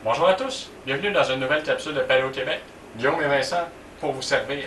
Bonjour à tous, bienvenue dans une nouvelle capsule de Paléo Québec. Guillaume et Vincent pour vous servir.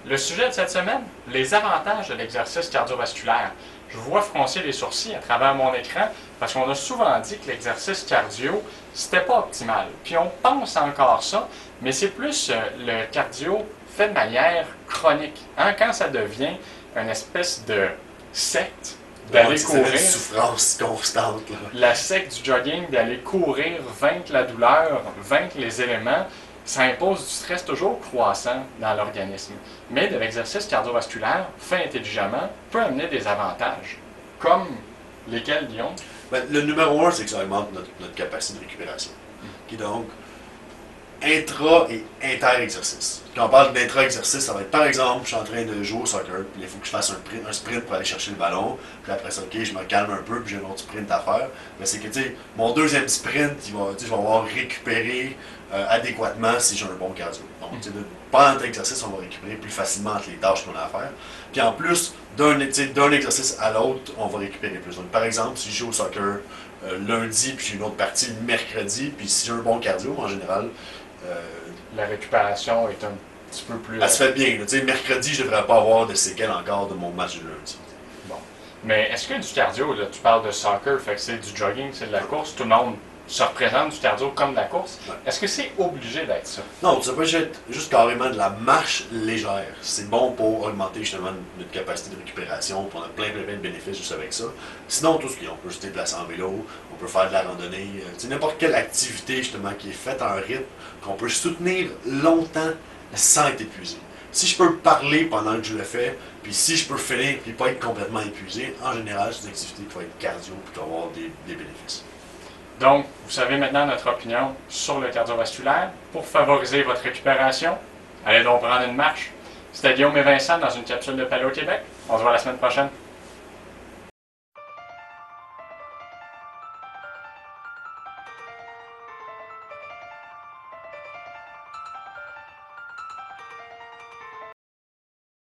Le sujet de cette semaine, les avantages de l'exercice cardiovasculaire. Je vous vois froncer les sourcils à travers mon écran parce qu'on a souvent dit que l'exercice cardio, c'était pas optimal. Puis on pense encore ça, mais c'est plus le cardio fait de manière chronique. Quand ça devient une espèce de secte, d'aller courir. Une souffrance constante. Là. La secte du jogging, d'aller courir, vaincre la douleur, vaincre les éléments, ça impose du stress toujours croissant dans l'organisme. Mais de l'exercice cardiovasculaire, fait intelligemment, peut amener des avantages. Comme lesquels, Guillaume? Ben, le numéro 1, c'est que ça augmente notre capacité de récupération. Qui donc, intra- et inter-exercice. Quand on parle d'intra-exercice, ça va être par exemple, je suis en train de jouer au soccer, puis il faut que je fasse un sprint pour aller chercher le ballon, puis après ça, ok, je me calme un peu, puis j'ai un autre sprint à faire. Mais c'est que, tu sais, mon deuxième sprint, je vais avoir récupéré adéquatement si j'ai un bon cardio. Donc, pendant l'exercice, on va récupérer plus facilement entre les tâches qu'on a à faire. Puis en plus, d'un exercice à l'autre, on va récupérer plus. Donc, par exemple, si je joue au soccer lundi, puis j'ai une autre partie le mercredi, puis si j'ai un bon cardio, en général, la récupération est un petit peu plus... Elle se fait bien. Mercredi, je ne devrais pas avoir de séquelles encore de mon match de lundi. Bon. Mais est-ce que du cardio, là, tu parles de soccer, fait que c'est du jogging, c'est de la course, tout le monde se représente du cardio comme de la course. Ouais. Est-ce que c'est obligé d'être ça? Non, ça peut être juste carrément de la marche légère. C'est bon pour augmenter justement notre capacité de récupération. Puis on a plein de bénéfices juste avec ça. Sinon, tout ce qui est, on peut se déplacer en vélo, on peut faire de la randonnée. N'importe quelle activité justement qui est faite à un rythme qu'on peut soutenir longtemps sans être épuisé. Si je peux parler pendant que je le fais, puis si je peux finir puis pas être complètement épuisé, en général, c'est une activité qui va être cardio puis qui va avoir des bénéfices. Donc, vous savez maintenant notre opinion sur le cardiovasculaire. Pour favoriser votre récupération, allez donc prendre une marche. C'était Guillaume et Vincent dans une capsule de Paléo Québec. On se voit la semaine prochaine.